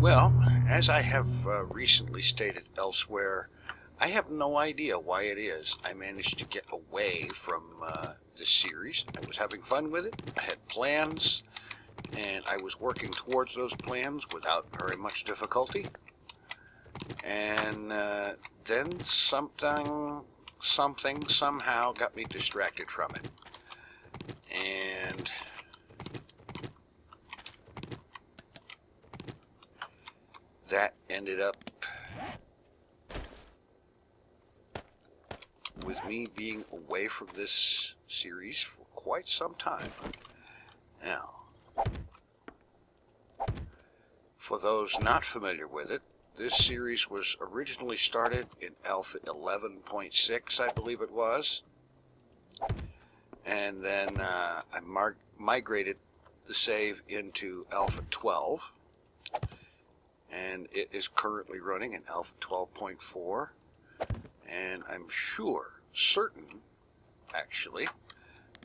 Well, as I have recently stated elsewhere, I have no idea why it is I managed to get away from this series. I was having fun with it. I had plans, and I was working towards those plans without very much difficulty. And then something somehow got me distracted from it. And that ended up with me being away from this series for quite some time. Now, for those not familiar with it, this series was originally started in Alpha 11.6, I believe it was. And then I migrated the save into Alpha 12. And it is currently running in Alpha 12.4. And I'm certain, actually,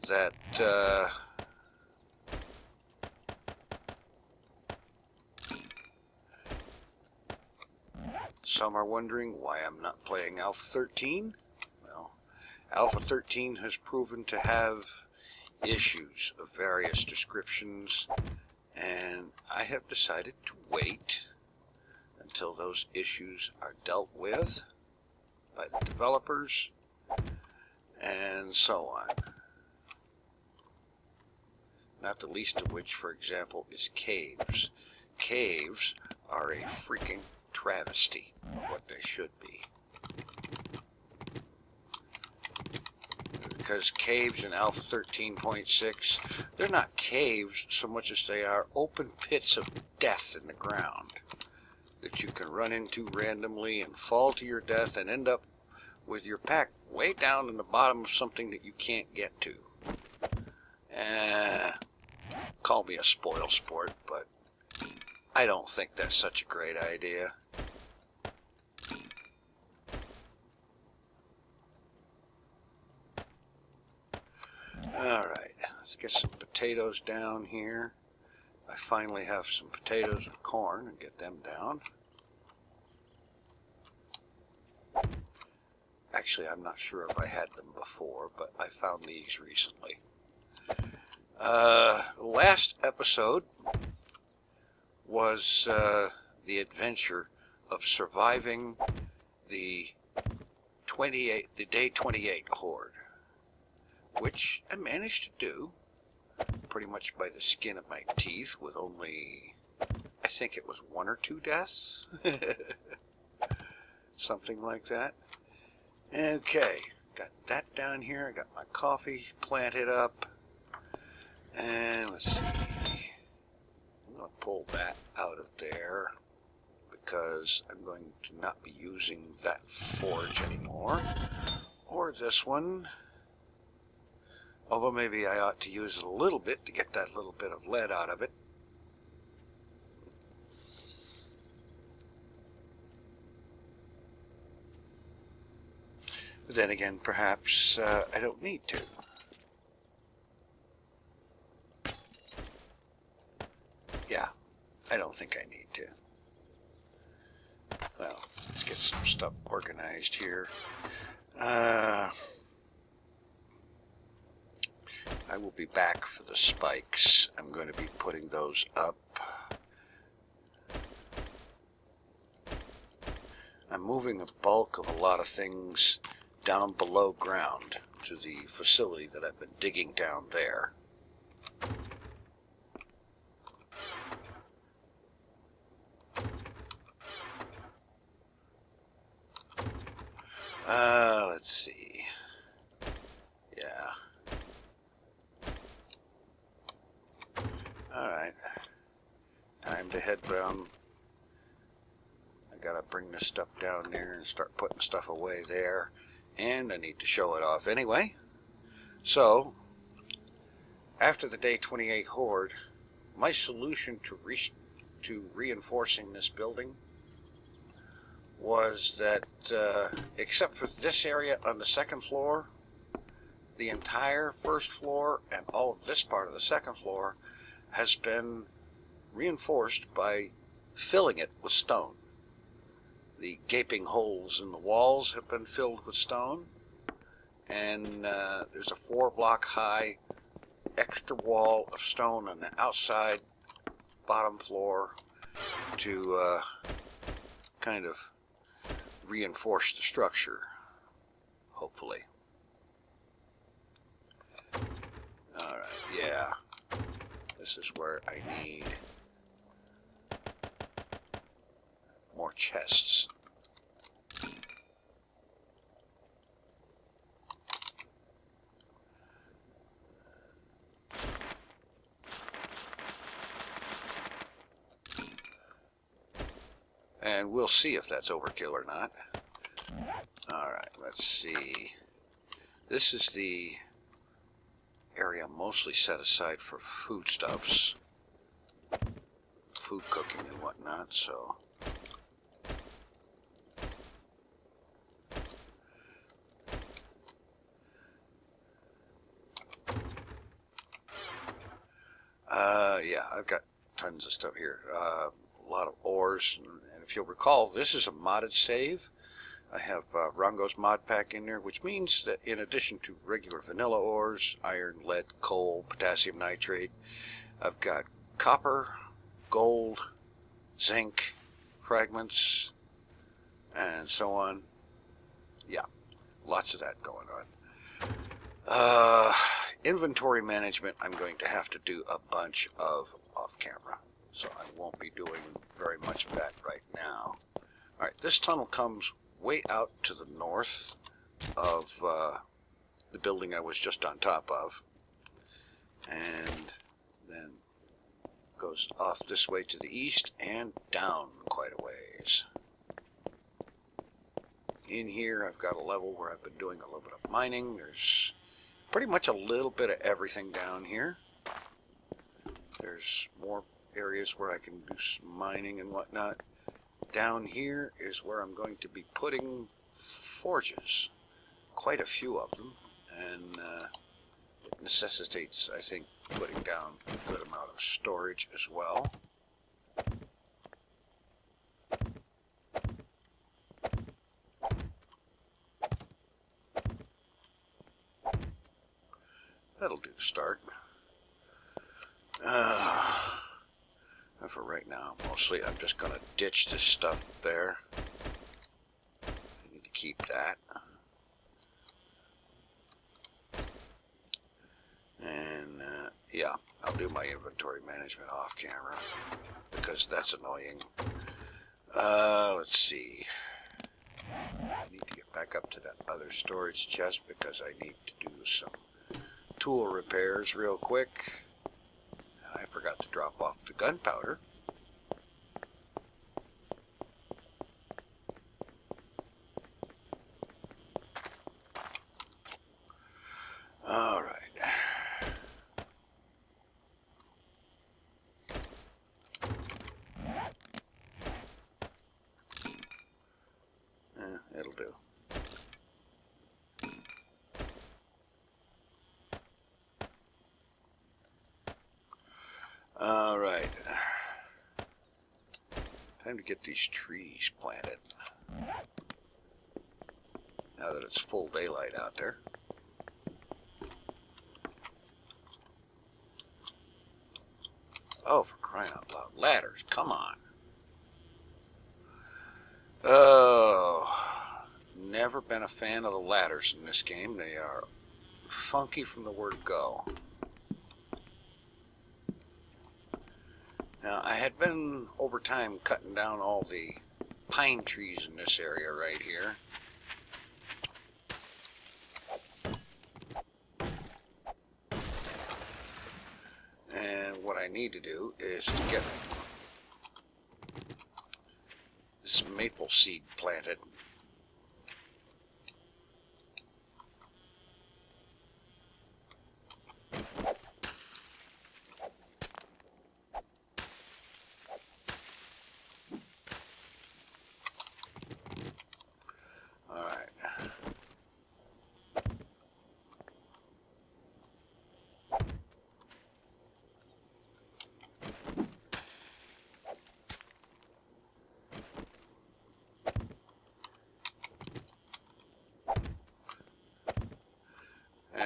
that some are wondering why I'm not playing Alpha 13. Well, Alpha 13 has proven to have issues of various descriptions, and I have decided to wait until those issues are dealt with by the developers and so on. Not the least of which, for example, is caves. Caves are a freaking travesty of what they should be. Because caves in Alpha 13.6, they're not caves so much as they are open pits of death in the ground that you can run into randomly and fall to your death and end up with your pack way down in the bottom of something that you can't get to. Call me a spoil sport, but I don't think that's such a great idea. Alright, let's get some potatoes down here. I finally have some potatoes and corn and get them down. Actually, I'm not sure if I had them before, but I found these recently. Last episode was the adventure of surviving the day 28 horde, which I managed to do pretty much by the skin of my teeth with only, I think it was 1 or 2 deaths. Something like that. Okay, got that down here. I got my coffee planted up. And let's see. I'm going to pull that out of there because I'm going to not be using that forge anymore. Or this one. Although maybe I ought to use it a little bit to get that little bit of lead out of it. But then again, perhaps I don't need to. Yeah, I don't think I need to. Well, let's get some stuff organized here. I will be back for the spikes. I'm going to be putting those up. I'm moving a bulk of a lot of things down below ground to the facility that I've been digging down there. Let's see. Yeah. Alright. Time to head down. I gotta bring this stuff down there and start putting stuff away there. And I need to show it off anyway. So, after the day 28 horde, my solution to reinforcing this building was that, except for this area on the second floor, the entire first floor and all of this part of the second floor has been reinforced by filling it with stone. The gaping holes in the walls have been filled with stone, and there's a 4-block high extra wall of stone on the outside bottom floor to kind of reinforce the structure, hopefully. Alright, yeah. This is where I need more chests. And we'll see if that's overkill or not. Alright, let's see. This is the area mostly set aside for foodstuffs, food cooking and whatnot, so yeah, I've got tons of stuff here. A lot of ores, and if you'll recall, this is a modded save. I have Rongo's mod pack in there, which means that in addition to regular vanilla ores, iron, lead, coal, potassium nitrate, I've got copper, gold, zinc, fragments, and so on. Yeah, lots of that going on. Inventory management I'm going to have to do a bunch of off camera, so I won't be doing very much of that right now. Alright, this tunnel comes way out to the north of the building I was just on top of, and then goes off this way to the east and down quite a ways. In here I've got a level where I've been doing a little bit of mining. There's pretty much a little bit of everything down here. There's more areas where I can do some mining and whatnot. Down here is where I'm going to be putting forges, quite a few of them, and it necessitates, I think, putting down a good amount of storage as well. That'll do to start. For right now, mostly I'm just going to ditch this stuff there. I need to keep that. And yeah, I'll do my inventory management off camera because that's annoying. Let's see. I need to get back up to that other storage chest because I need to do some tool repairs real quick. I forgot to drop off the gunpowder. All right. It'll do. All right. Time to get these trees planted. Now that it's full daylight out there. Oh, for crying out loud. Ladders, come on. Oh, never been a fan of the ladders in this game. They are funky from the word go. Now, I had been, over time, cutting down all the pine trees in this area right here. And what I need to do is to get this maple seed planted.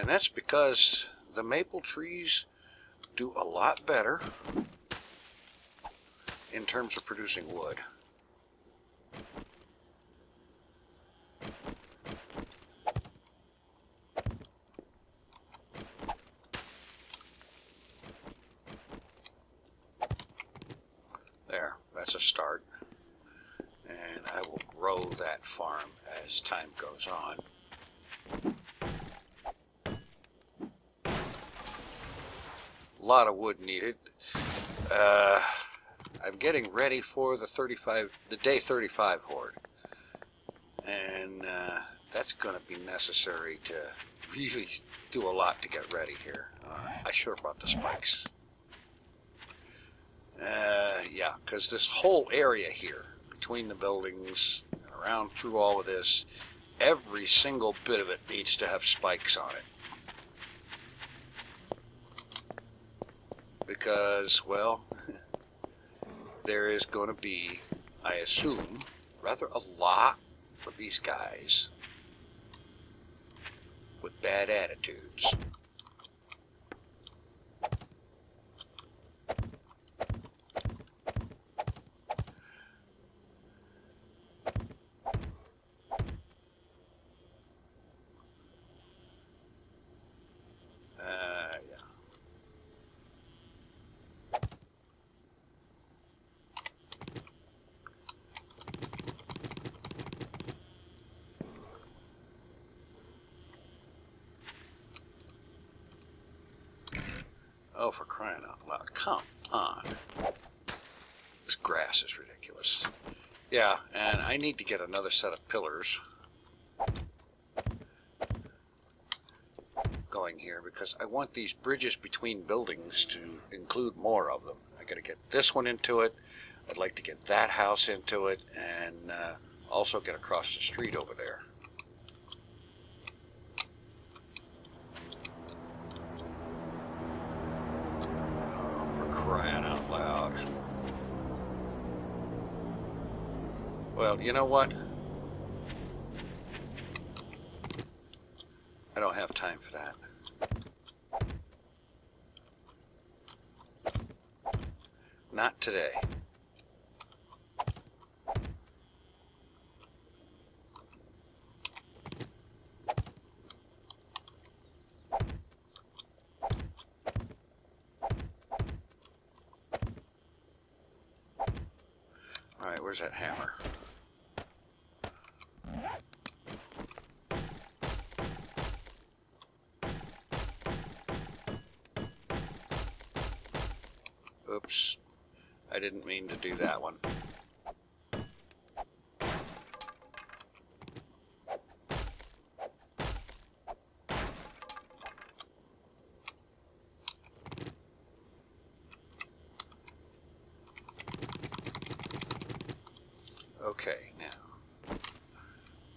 And that's because the maple trees do a lot better in terms of producing wood. There, that's a start. And I will grow that farm as time goes on. A lot of wood needed. I'm getting ready for the day 35 horde, and that's going to be necessary to really do a lot to get ready here. I sure brought the spikes. Yeah, because this whole area here, between the buildings and around through all of this, every single bit of it needs to have spikes on it. Because, well, there is going to be, I assume, rather a lot of these guys with bad attitudes. Oh, for crying out loud. Come on. This grass is ridiculous. Yeah, and I need to get another set of pillars going here because I want these bridges between buildings to include more of them. I got to get this one into it. I'd like to get that house into it and also get across the street over there. Crying out loud. Well, you know what? I don't have time for that. Not today. Alright, where's that hammer? Oops, I didn't mean to do that one. Okay, now,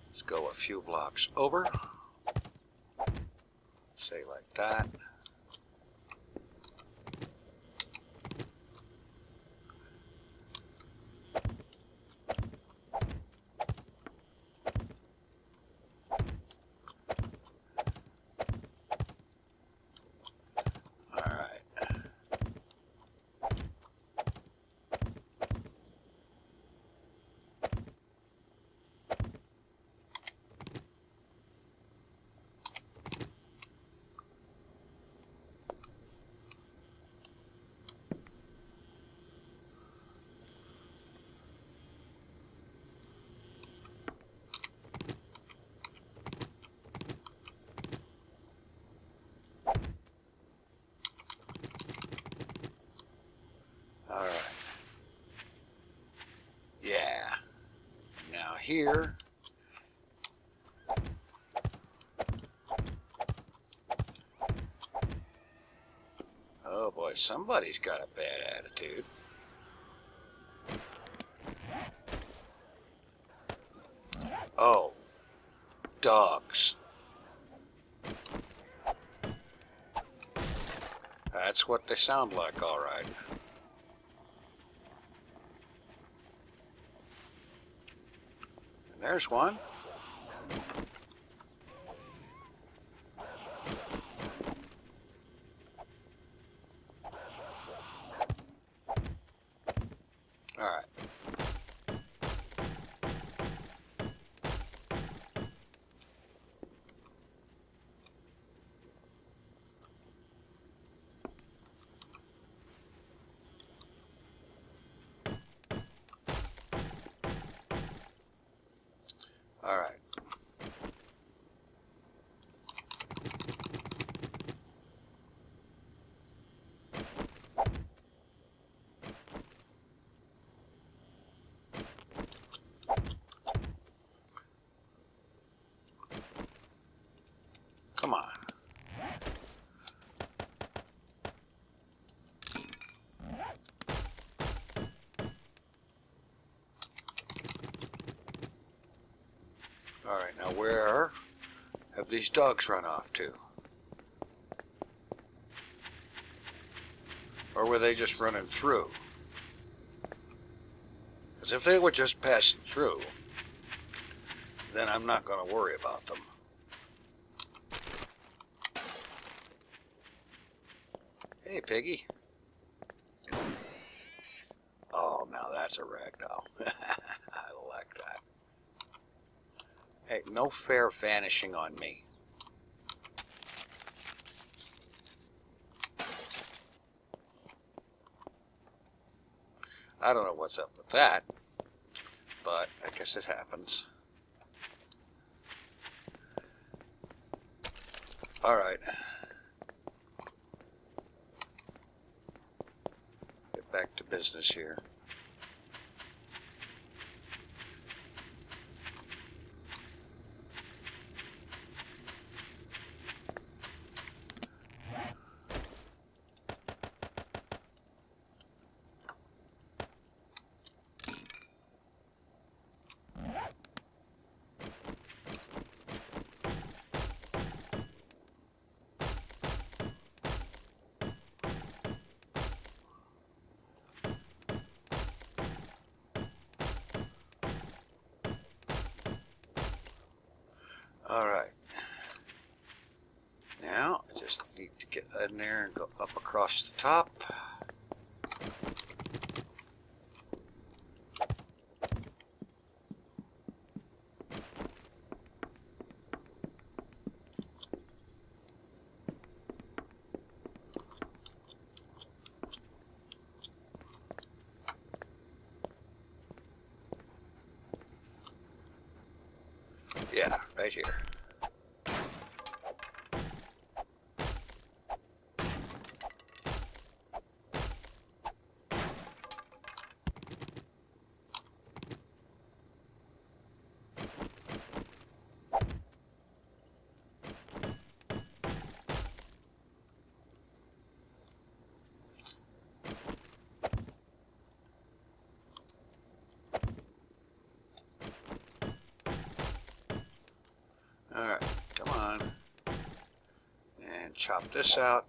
let's go a few blocks over, say like that. Alright. Yeah. Now here. Oh boy, somebody's got a bad attitude. Oh. Dogs. That's what they sound like, all right. And there's one. All right. All right. Come on. All right, now where have these dogs run off to? Or were they just running through? Because if they were just passing through, then I'm not going to worry about them. Hey, Piggy. Oh, now that's a ragdoll. I like that. Hey, no fair vanishing on me. I don't know what's up with that, but I guess it happens. All right. Get back to business here. All right. Now, I just need to get in there and go up across the top. Yeah, right here. All right, come on. And chop this out.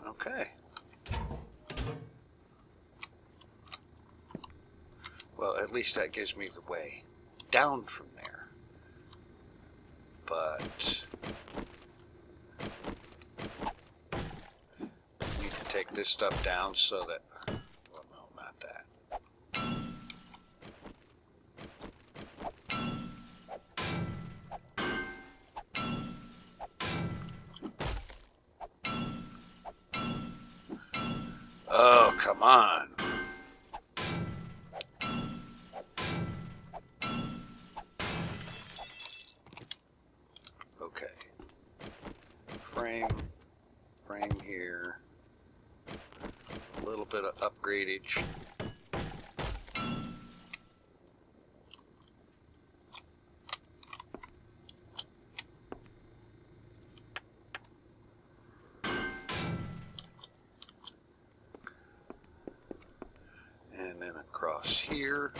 Okay. Well, at least that gives me the way down from there. But I need to take this stuff down so that, well, no, not that. Oh, come on. Okay. Frame here. A little bit of upgradage. And then across here.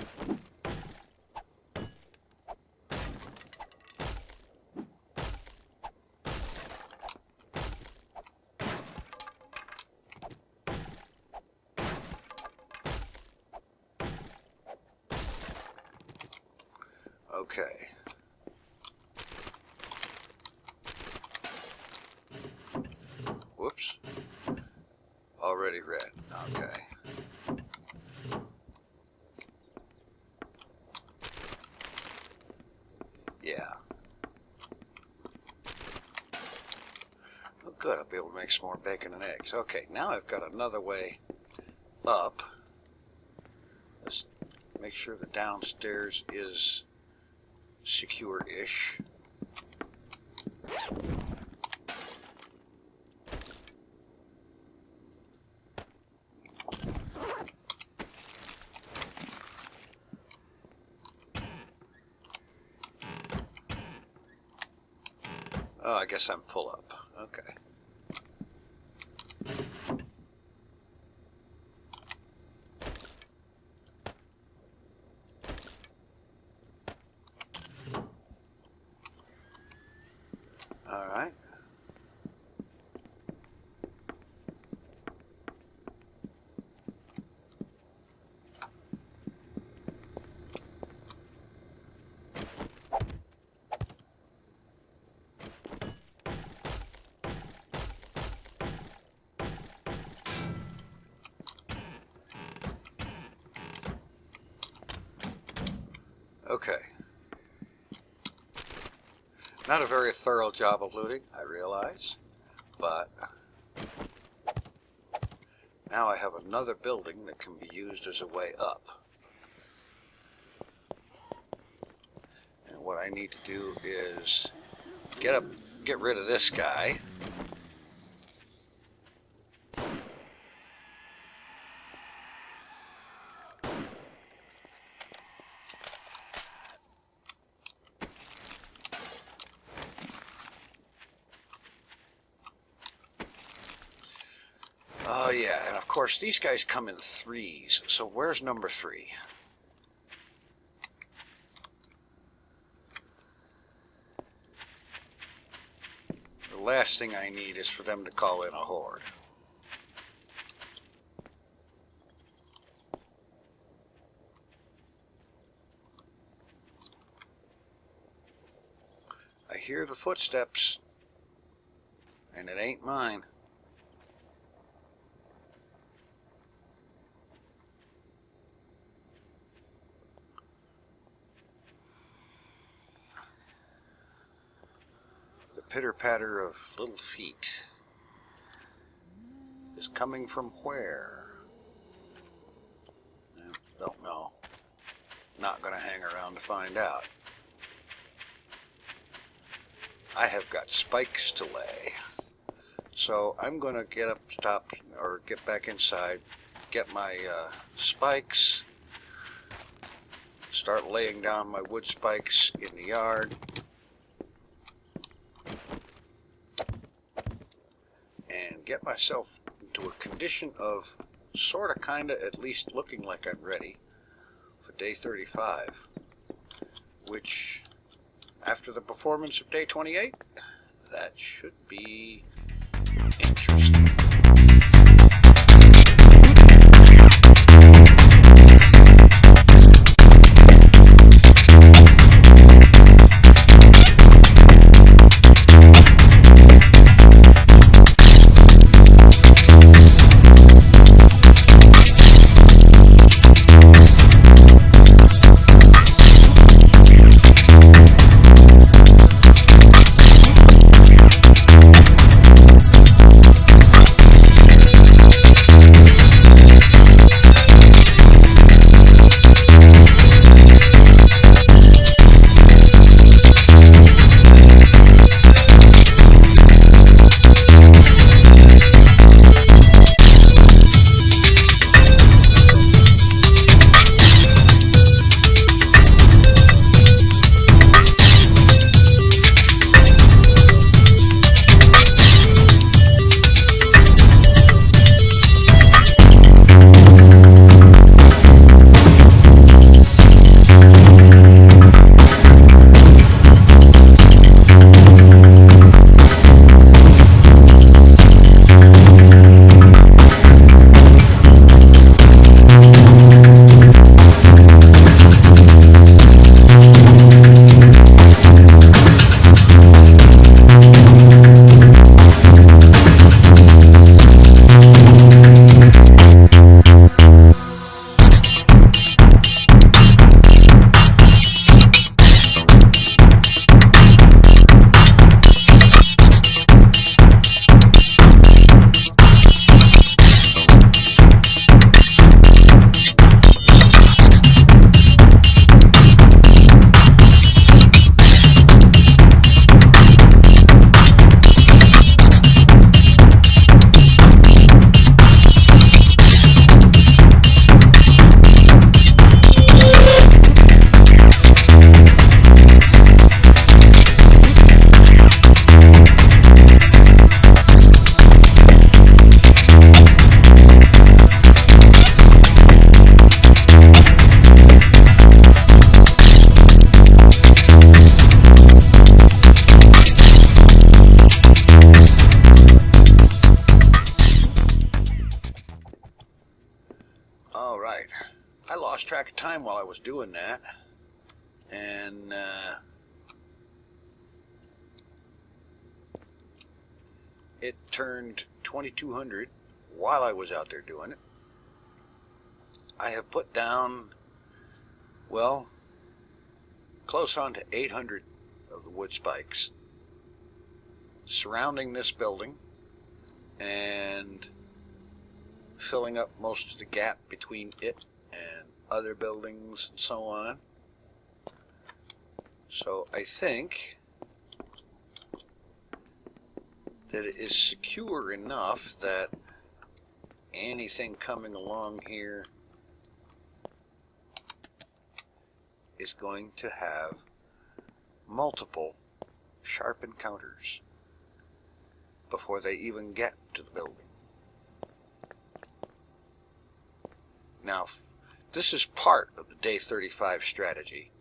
Okay. Whoops. Already read. Okay. Yeah. Oh, good. I'll be able to make some more bacon and eggs. Okay, now I've got another way up. Let's make sure the downstairs is secure-ish. Oh, I guess I'm full up. Okay. All right. Okay. Not a very thorough job of looting, I realize, but now I have another building that can be used as a way up. And what I need to do is get rid of this guy. Oh yeah, and of course these guys come in threes, so where's number 3? The last thing I need is for them to call in a horde. I hear the footsteps, and it ain't mine. Pitter-patter of little feet is coming from where? Don't know. Not going to hang around to find out. I have got spikes to lay, so I'm going to get up top or get back inside, get my spikes, start laying down my wood spikes in the yard. Get myself into a condition of sort of kind of at least looking like I'm ready for day 35, which after the performance of day 28, that should be interesting. time while I was doing that, and it turned 2200 while I was out there doing it. I have put down, well, close on to 800 of the wood spikes surrounding this building and filling up most of the gap between it and other buildings and so on. So I think that it is secure enough that anything coming along here is going to have multiple sharp encounters before they even get to the building. Now, this is part of the day 35 strategy,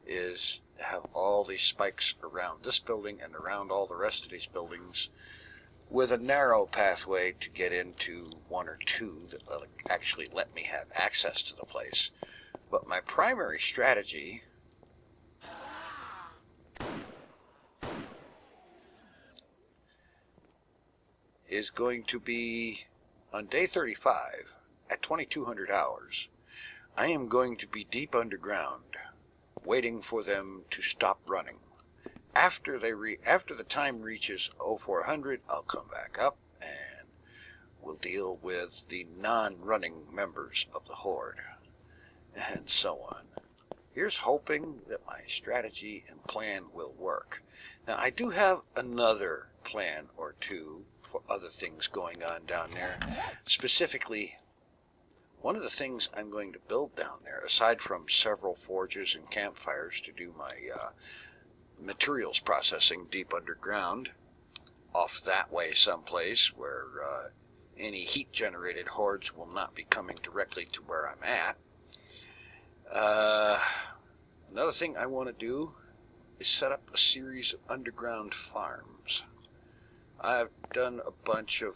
is to have all these spikes around this building and around all the rest of these buildings with a narrow pathway to get into one or two that will actually let me have access to the place. But my primary strategy is going to be on day 35 at 2200 hours. I am going to be deep underground waiting for them to stop running. After the time reaches 0400, I'll come back up and we'll deal with the non-running members of the horde and so on. Here's hoping that my strategy and plan will work. Now, I do have another plan or two for other things going on down there. Specifically, one of the things I'm going to build down there, aside from several forges and campfires to do my materials processing deep underground, off that way someplace where any heat generated hordes will not be coming directly to where I'm at. Another thing I want to do is set up a series of underground farms. I've done a bunch of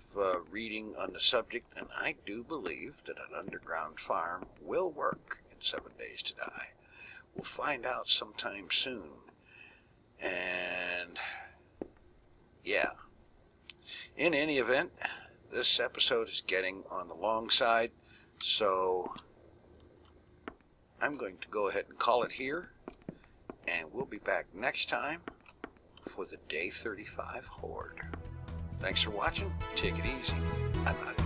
reading on the subject, and I do believe that an underground farm will work in 7 Days to Die. We'll find out sometime soon. And yeah, in any event, this episode is getting on the long side, so I'm going to go ahead and call it here, and we'll be back next time for the Day 35 Horde. Thanks for watching. Take it easy. I'm out.